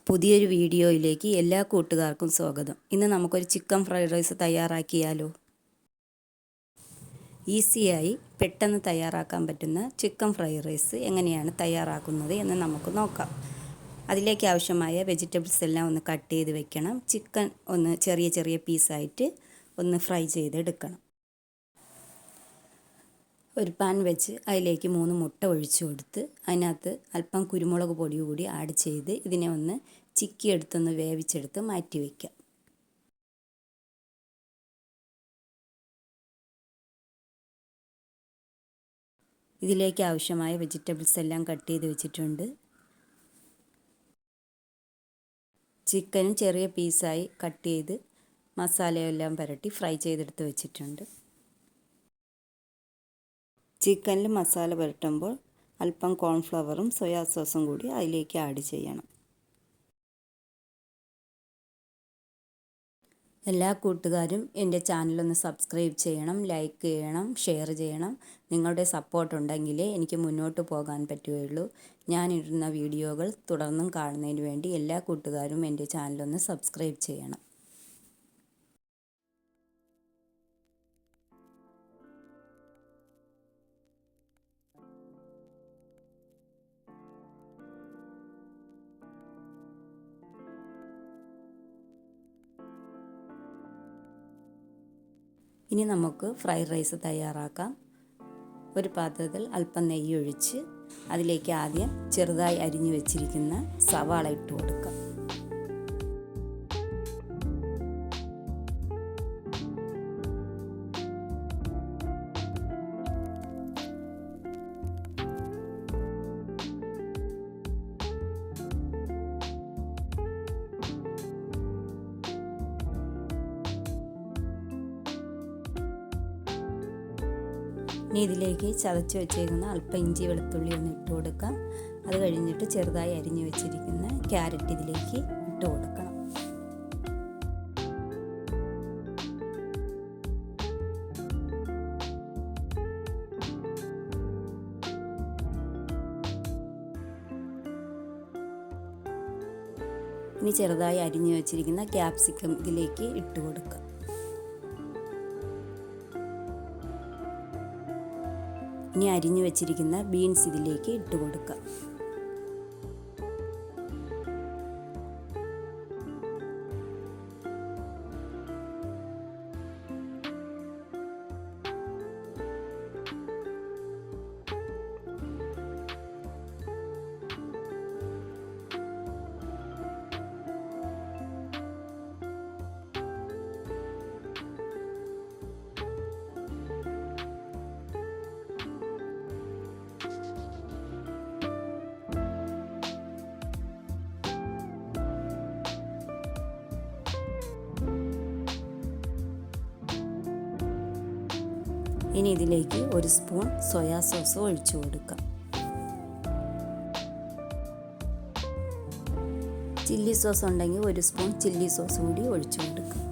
പുതിയൊരു വീഡിയോയിലേക്ക് എല്ലാ കൂട്ടുകാർക്കും സ്വാഗതം. ഇന്ന് നമുക്കൊരു ചിക്കൻ ഫ്രൈഡ് റൈസ് തയ്യാറാക്കിയാലോ. ഈസിയായി പെട്ടെന്ന് തയ്യാറാക്കാൻ പറ്റുന്ന ചിക്കൻ ഫ്രൈഡ് റൈസ് എങ്ങനെയാണ് തയ്യാറാക്കുന്നത് എന്ന് നമുക്ക് നോക്കാം. അതിലേക്ക് ആവശ്യമായ വെജിറ്റബിൾസ് എല്ലാം ഒന്ന് കട്ട് ചെയ്ത് വെക്കണം. ചിക്കൻ ഒന്ന് ചെറിയ ചെറിയ പീസായിട്ട് ഒന്ന് ഫ്രൈ ചെയ്തെടുക്കണം. ഒരു പാൻ വെച്ച് അതിലേക്ക് 3 മുട്ട ഒഴിച്ചു കൊടുത്ത് അതിനകത്ത് അല്പം കുരുമുളക് പൊടി കൂടി ആഡ് ചെയ്ത് ഇതിനെ ഒന്ന് ചിക്കിയെടുത്തൊന്ന് വേവിച്ചെടുത്ത് മാറ്റി വയ്ക്കാം. ഇതിലേക്ക് ആവശ്യമായ വെജിറ്റബിൾസ് എല്ലാം കട്ട് ചെയ്ത് വെച്ചിട്ടുണ്ട്. ചിക്കനും ചെറിയ പീസായി കട്ട് ചെയ്ത് മസാലയെല്ലാം പുരട്ടി ഫ്രൈ ചെയ്തെടുത്ത് വെച്ചിട്ടുണ്ട്. ചിക്കനിൽ മസാല പുരട്ടുമ്പോൾ അല്പം കോൺഫ്ലവറും സോയാ സോസും കൂടി അതിലേക്ക് ആഡ് ചെയ്യണം. എല്ലാ കൂട്ടുകാരും എൻ്റെ ചാനലൊന്ന് സബ്സ്ക്രൈബ് ചെയ്യണം, ലൈക്ക് ചെയ്യണം, ഷെയർ ചെയ്യണം. നിങ്ങളുടെ സപ്പോർട്ട് ഉണ്ടെങ്കിലേ എനിക്ക് മുന്നോട്ട് പോകാൻ പറ്റുകയുള്ളൂ. ഞാനിടുന്ന വീഡിയോകൾ തുടർന്നും കാണുന്നതിന് വേണ്ടി എല്ലാ കൂട്ടുകാരും എൻ്റെ ചാനലൊന്ന് സബ്സ്ക്രൈബ് ചെയ്യണം. ഇനി നമുക്ക് ഫ്രൈഡ് റൈസ് തയ്യാറാക്കാം. ഒരു പാത്രത്തിൽ അല്പം നെയ്യ് ഒഴിച്ച് അതിലേക്ക് ആദ്യം ചെറുതായി അരിഞ്ഞു വെച്ചിരിക്കുന്ന സവാള ഇട്ട് കൊടുക്കാം. ഇനി ഇതിലേക്ക് ചതച്ച് വെച്ചേക്കുന്ന അല്പം ഇഞ്ചി വെളുത്തുള്ളി ഒന്ന് ഇട്ട് കൊടുക്കാം. അത് കഴിഞ്ഞിട്ട് ചെറുതായി അരിഞ്ഞു വെച്ചിരിക്കുന്ന ക്യാരറ്റ് ഇതിലേക്ക് ഇട്ട് കൊടുക്കണം. ഇനി ചെറുതായി അരിഞ്ഞു വെച്ചിരിക്കുന്ന ക്യാപ്സിക്കം ഇതിലേക്ക് ഇട്ട് കൊടുക്കാം. ഇനി അരിഞ്ഞു വെച്ചിരിക്കുന്ന ബീൻസ് ഇതിലേക്ക് ഇട്ട് കൊടുക്കാം. ഇനി ഇതിലേക്ക് 1 സ്പൂൺ സോയാ സോസ് ഒഴിച്ചു കൊടുക്കാം. ചില്ലി സോസ് ഉണ്ടെങ്കിൽ 1 സ്പൂൺ ചില്ലി സോസ് കൂടി ഒഴിച്ചു കൊടുക്കാം.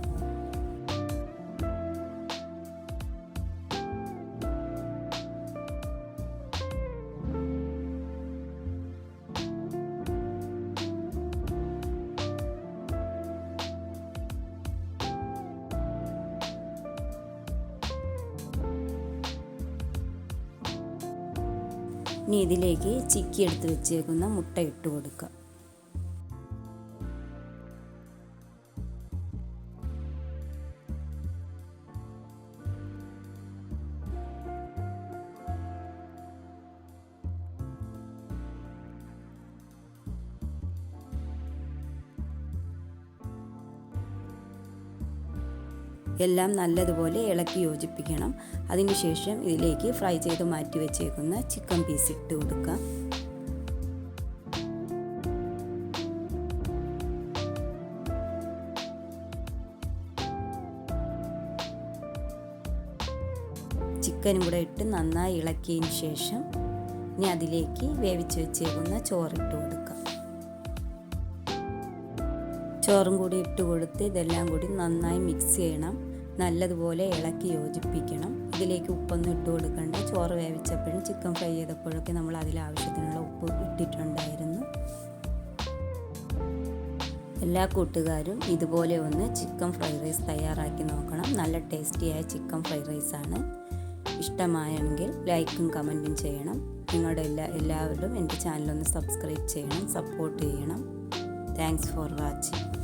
ഇനി ഇതിലേക്ക് ചിക്കി എടുത്ത് വെച്ചേക്കുന്ന മുട്ട ഇട്ട് കൊടുക്കാം. എല്ലാം നല്ലതുപോലെ ഇളക്കി യോജിപ്പിക്കണം. അതിനുശേഷം ഇതിലേക്ക് ഫ്രൈ ചെയ്ത് മാറ്റി വെച്ചേക്കുന്ന ചിക്കൻ പീസ് ഇട്ട് കൊടുക്കാം. ചിക്കനും കൂടെ ഇട്ട് നന്നായി ഇളക്കിയതിന് ശേഷം ഇനി അതിലേക്ക് വേവിച്ച് വെച്ചേക്കുന്ന ചോറിട്ട് കൊടുക്കാം. ചോറും കൂടി ഇട്ട് കൊടുത്ത് ഇതെല്ലാം കൂടി നന്നായി മിക്സ് ചെയ്യണം. നല്ലതുപോലെ ഇളക്കി യോജിപ്പിക്കണം. ഇതിലേക്ക് ഉപ്പൊന്നും ഇട്ട് കൊടുക്കണ്ട. ചോറ് വേവിച്ചപ്പോഴും ചിക്കൻ ഫ്രൈ ചെയ്തപ്പോഴൊക്കെ നമ്മൾ അതിൽ ആവശ്യത്തിനുള്ള ഉപ്പ് ഇട്ടിട്ടുണ്ടായിരുന്നു. എല്ലാ കൂട്ടുകാരും ഇതുപോലെ ഒന്ന് ചിക്കൻ ഫ്രൈഡ് റൈസ് തയ്യാറാക്കി നോക്കണം. നല്ല ടേസ്റ്റിയായ ചിക്കൻ ഫ്രൈഡ് റൈസാണ്. ഇഷ്ടമായെങ്കിൽ ലൈക്കും കമൻറ്റും ചെയ്യണം. നിങ്ങളുടെ എല്ലാവരും എൻ്റെ ചാനലൊന്ന് സബ്സ്ക്രൈബ് ചെയ്യണം, സപ്പോർട്ട് ചെയ്യണം. Thanks for watching.